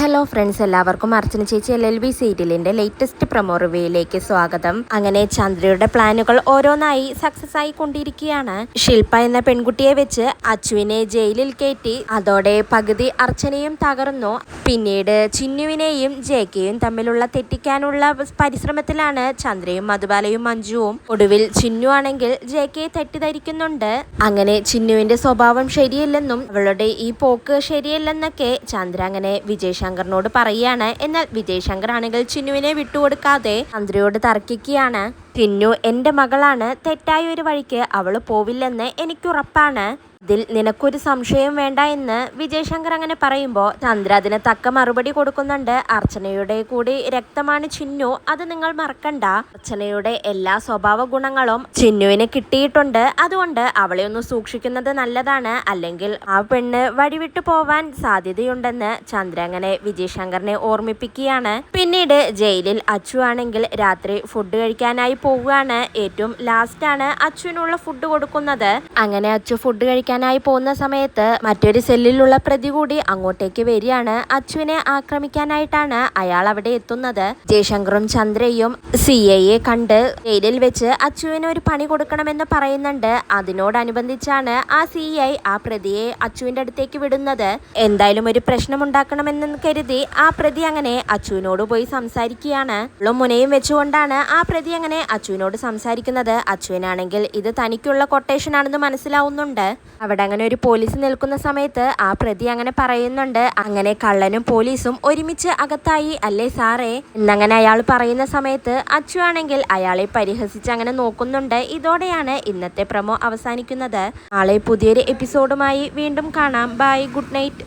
Hello friends, എല്ലാവർക്കും അർച്ചന ചേച്ചി LLB സീരിയലിന്റെ ലേറ്റസ്റ്റ് പ്രൊമോ റിവ്യൂയിലേക്ക് സ്വാഗതം. അങ്ങനെ ചന്ദ്രയുടെ പ്ലാനുകൾ ഓരോന്നായി സക്സസ് ആയി കൊണ്ടിരിക്കുകയാണ്. ശില്പ എന്ന പെൺകുട്ടിയെ വെച്ച് അച്ചുവിനെ ജയിലിൽ കയറ്റി. അതോടെ പകുതി അർച്ചനയും തകർന്നു. പിന്നീട് ചിന്നുവിനെയും ജെക്കെയും തമ്മിലുള്ള തെറ്റിക്കാനുള്ള പരിശ്രമത്തിലാണ് ചന്ദ്രയും മധുബാലയും മഞ്ജുവും. ഒടുവിൽ ചിന്നു ആണെങ്കിൽ ജെക്കയെ തെറ്റിദ്ധരിക്കുന്നുണ്ട്. അങ്ങനെ ചിന്നുവിന്റെ സ്വഭാവം ശരിയല്ലെന്നും അവളുടെ ഈ പോക്ക് ശരിയല്ലെന്നൊക്കെ ചന്ദ്ര അങ്ങനെ വിജയ് ശങ്കറിനോട് പറയുകയാണ്. എന്നാൽ വിജയ് ശങ്കർ ആണെങ്കിൽ ചിന്നുവിനെ വിട്ടുകൊടുക്കാതെ ചന്ദ്രയോട് തർക്കിക്കുകയാണ്. ചിന്നു എൻ്റെ മകളാണ്, തെറ്റായ ഒരു വഴിക്ക് അവൾ പോവില്ലെന്ന് എനിക്കുറപ്പാണ്. ഇതിൽ നിനക്കൊരു സംശയം വേണ്ട എന്ന് വിജയ് ശങ്കർ അങ്ങനെ പറയുമ്പോൾ ചന്ദ്ര അതിന് തക്ക മറുപടി കൊടുക്കുന്നുണ്ട്. അർച്ചനയുടെ കൂടി രക്തമാണ് ചിന്നു, അത് നിങ്ങൾ മറക്കണ്ട. അർച്ചനയുടെ എല്ലാ സ്വഭാവ ഗുണങ്ങളും ചിന്നുവിന് കിട്ടിയിട്ടുണ്ട്. അതുകൊണ്ട് അവളെ ഒന്ന് സൂക്ഷിക്കുന്നത് നല്ലതാണ്, അല്ലെങ്കിൽ ആ പെണ്ണ് വഴിവിട്ടു പോവാൻ സാധ്യതയുണ്ടെന്ന് ചന്ദ്ര അങ്ങനെ വിജയ് ശങ്കറിനെ ഓർമ്മിപ്പിക്കുകയാണ്. പിന്നീട് ജയിലിൽ അച്ചു ആണെങ്കിൽ രാത്രി ഫുഡ് കഴിക്കാനായി പോവുകയാണ്. ഏറ്റവും ലാസ്റ്റാണ് അച്ചുവിനുള്ള ഫുഡ് കൊടുക്കുന്നത്. അങ്ങനെ അച്ചു ഫുഡ് കഴിക്കാനായി പോകുന്ന സമയത്ത് മറ്റൊരു സെല്ലിലുള്ള പ്രതി കൂടി അങ്ങോട്ടേക്ക് വരികയാണ്. അച്ചുവിനെ ആക്രമിക്കാനായിട്ടാണ് അയാൾ അവിടെ എത്തുന്നത്. ജയശങ്കറും ചന്ദ്രയും CIയെ കണ്ട് ജയിലിൽ വെച്ച് അച്ചുവിന് ഒരു പണി കൊടുക്കണമെന്ന് പറയുന്നുണ്ട്. അതിനോടനുബന്ധിച്ചാണ് ആ CI ആ പ്രതിയെ അച്ചുവിന്റെ അടുത്തേക്ക് വിടുന്നത്. എന്തായാലും ഒരു പ്രശ്നമുണ്ടാക്കണമെന്ന് കരുതി ആ പ്രതി അങ്ങനെ അച്ചുവിനോട് പോയി സംസാരിക്കുകയാണ്. മുനയും വെച്ചുകൊണ്ടാണ് ആ പ്രതി അങ്ങനെ അച്ചുവിനോട് സംസാരിക്കുന്നത്. അച്ചുവിനാണെങ്കിൽ ഇത് തനിക്കുള്ള കൊട്ടേഷൻ ആണെന്ന് മനസ്സിലാവുന്നുണ്ട്. അവിടെ അങ്ങനെ ഒരു പോലീസ് നിൽക്കുന്ന സമയത്ത് ആ പ്രതി അങ്ങനെ പറയുന്നുണ്ട്, അങ്ങനെ കള്ളനും പോലീസും ഒരുമിച്ച് അകത്തായി അല്ലേ സാറേ എന്നങ്ങനെ അയാൾ പറയുന്ന സമയത്ത് അച്ചു ആണെങ്കിൽ അയാളെ പരിഹസിച്ച് അങ്ങനെ നോക്കുന്നുണ്ട്. ഇതോടെയാണ് ഇന്നത്തെ പ്രൊമോ അവസാനിക്കുന്നത്. നാളെ പുതിയൊരു എപ്പിസോഡുമായി വീണ്ടും കാണാം. Bye, good night.